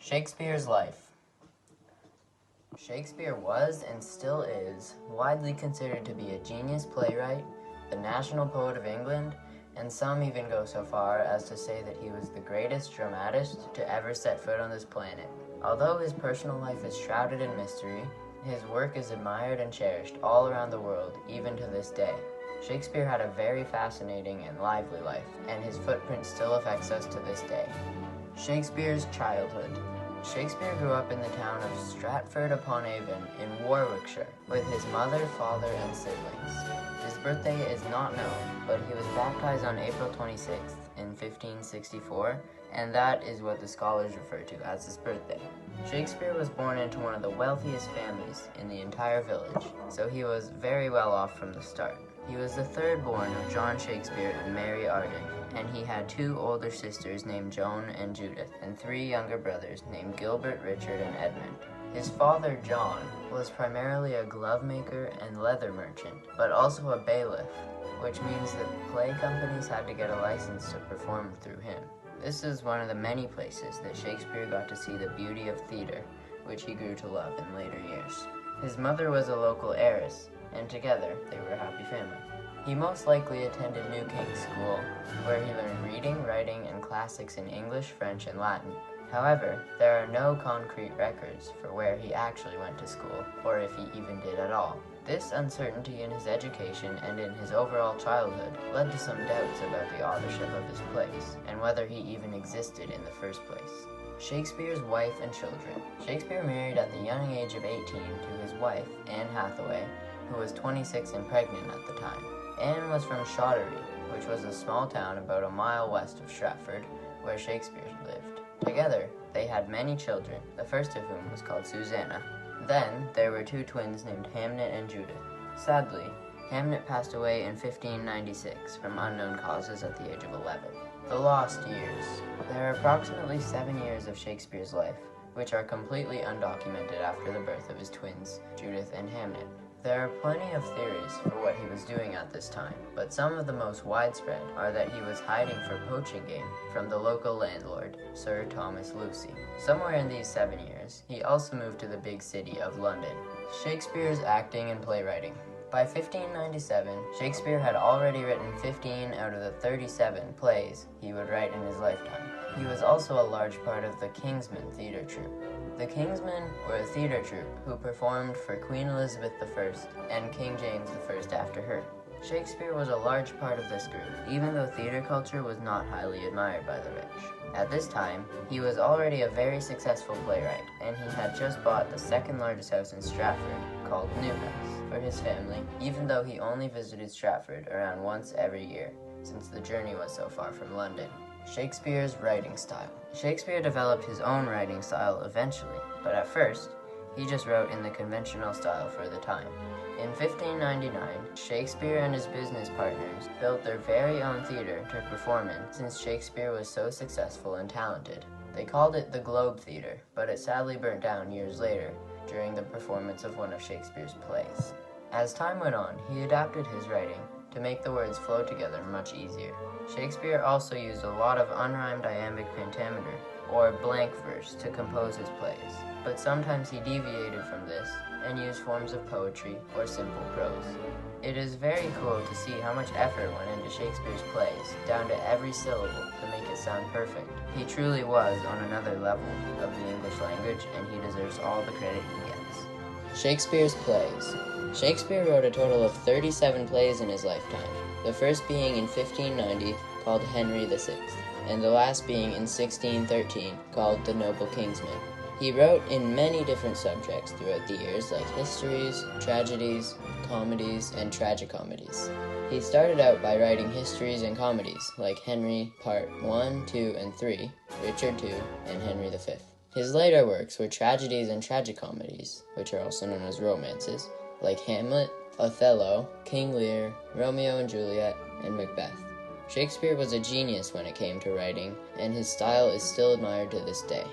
Shakespeare's life. Shakespeare was, and still is, widely considered to be a genius playwright, the national poet of England, and some even go so far as to say that he was the greatest dramatist to ever set foot on this planet. Although his personal life is shrouded in mystery, his work is admired and cherished all around the world, even to this day. Shakespeare had a very fascinating and lively life, and his footprint still affects us to this day. Shakespeare's childhood. Shakespeare grew up in the town of Stratford-upon-Avon in Warwickshire with his mother, father, and siblings. His birthday is not known, but he was baptized on April 26th in 1564, and that is what the scholars refer to as his birthday. Shakespeare was born into one of the wealthiest families in the entire village, so he was very well off from the start. He was the third born of John Shakespeare and Mary Arden, and he had two older sisters named Joan and Judith, and three younger brothers named Gilbert, Richard, and Edmund. His father, John, was primarily a glove maker and leather merchant, but also a bailiff, which means that play companies had to get a license to perform through him. This is one of the many places that Shakespeare got to see the beauty of theater, which he grew to love in later years. His mother was a local heiress, and together they were a happy family. He most likely attended New King's School, where he learned reading, writing, and classics in English, French, and Latin. However, there are no concrete records for where he actually went to school, or if he even did at all. This uncertainty in his education and in his overall childhood led to some doubts about the authorship of his plays, and whether he even existed in the first place. Shakespeare's wife and children. Shakespeare married at the young age of 18 to his wife, Anne Hathaway, who was 26 and pregnant at the time. Anne was from Shottery, which was a small town about a mile west of Stratford, where Shakespeare lived. Together, they had many children, the first of whom was called Susanna. Then, there were two twins named Hamnet and Judith. Sadly, Hamnet passed away in 1596 from unknown causes at the age of 11. The lost years. There are approximately 7 years of Shakespeare's life, which are completely undocumented after the birth of his twins, Judith and Hamnet. There are plenty of theories for what he was doing at this time, but some of the most widespread are that he was hiding for poaching game from the local landlord, Sir Thomas Lucy. Somewhere in these 7 years, he also moved to the big city of London. Shakespeare's acting and playwriting. By 1597, Shakespeare had already written 15 out of the 37 plays he would write in his lifetime. He was also a large part of the Kingsmen theater troupe. The Kingsmen were a theater troupe who performed for Queen Elizabeth I and King James I after her. Shakespeare was a large part of this group, even though theater culture was not highly admired by the rich. At this time, he was already a very successful playwright, and he had just bought the second largest house in Stratford, called Newhouse, for his family, even though he only visited Stratford around once every year, since the journey was so far from London. Shakespeare's writing style. Shakespeare developed his own writing style eventually, but at first, he just wrote in the conventional style for the time. In 1599, Shakespeare and his business partners built their very own theater to perform in, since Shakespeare was so successful and talented. They called it the Globe Theater, but it sadly burnt down years later during the performance of one of Shakespeare's plays. As time went on, he adapted his writing to make the words flow together much easier. Shakespeare also used a lot of unrhymed iambic pentameter, or blank verse, to compose his plays, but sometimes he deviated from this and used forms of poetry or simple prose. It is very cool to see how much effort went into Shakespeare's plays, down to every syllable, to make it sound perfect. He truly was on another level of the English language, and he deserves all the credit he gets. Shakespeare's plays. Shakespeare wrote a total of 37 plays in his lifetime, the first being in 1590, called Henry VI, and the last being in 1613, called The Noble Kingsman. He wrote in many different subjects throughout the years, like histories, tragedies, comedies, and tragicomedies. He started out by writing histories and comedies, like Henry Part 1, 2, and 3, Richard II, and Henry V. His later works were tragedies and tragicomedies, which are also known as romances, like Hamlet, Othello, King Lear, Romeo and Juliet, and Macbeth. Shakespeare was a genius when it came to writing, and his style is still admired to this day.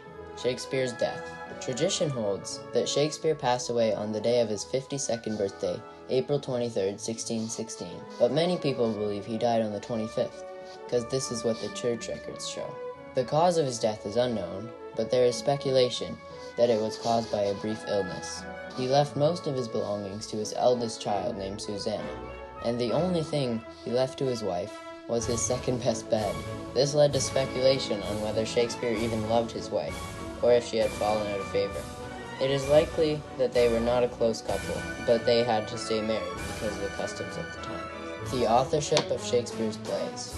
Shakespeare's death. Tradition holds that Shakespeare passed away on the day of his 52nd birthday, April 23, 1616, but many people believe he died on the 25th, because this is what the church records show. The cause of his death is unknown, but there is speculation that it was caused by a brief illness. He left most of his belongings to his eldest child named Susanna, and the only thing he left to his wife was his second-best bed. This led to speculation on whether Shakespeare even loved his wife, or if she had fallen out of favor. It is likely that they were not a close couple, but they had to stay married because of the customs of the time. The authorship of Shakespeare's plays.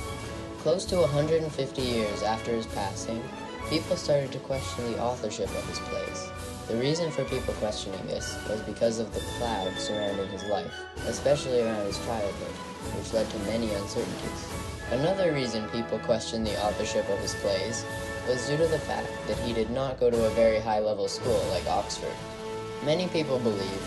Close to 150 years after his passing, people started to question the authorship of his plays. The reason for people questioning this was because of the cloud surrounding his life, especially around his childhood, which led to many uncertainties. Another reason people questioned the authorship of his plays was due to the fact that he did not go to a very high-level school like Oxford. Many people believe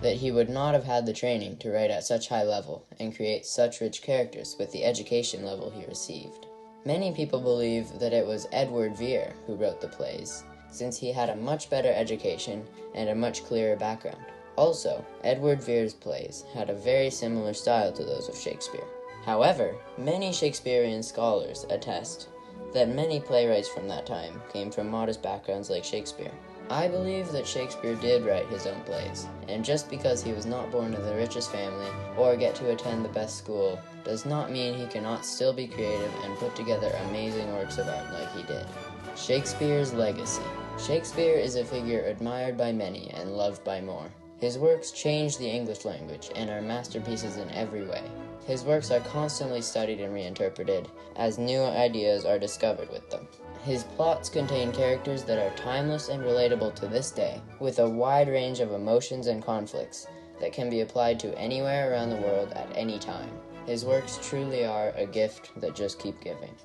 that he would not have had the training to write at such high level and create such rich characters with the education level he received. Many people believe that it was Edward Vere who wrote the plays, since he had a much better education and a much clearer background. Also, Edward Vere's plays had a very similar style to those of Shakespeare. However, many Shakespearean scholars attest that many playwrights from that time came from modest backgrounds like Shakespeare. I believe that Shakespeare did write his own plays, and just because he was not born to the richest family or get to attend the best school does not mean he cannot still be creative and put together amazing works of art like he did. Shakespeare's legacy. Shakespeare is a figure admired by many and loved by more. His works changed the English language and are masterpieces in every way. His works are constantly studied and reinterpreted as new ideas are discovered with them. His plots contain characters that are timeless and relatable to this day, with a wide range of emotions and conflicts that can be applied to anywhere around the world at any time. His works truly are a gift that just keep giving.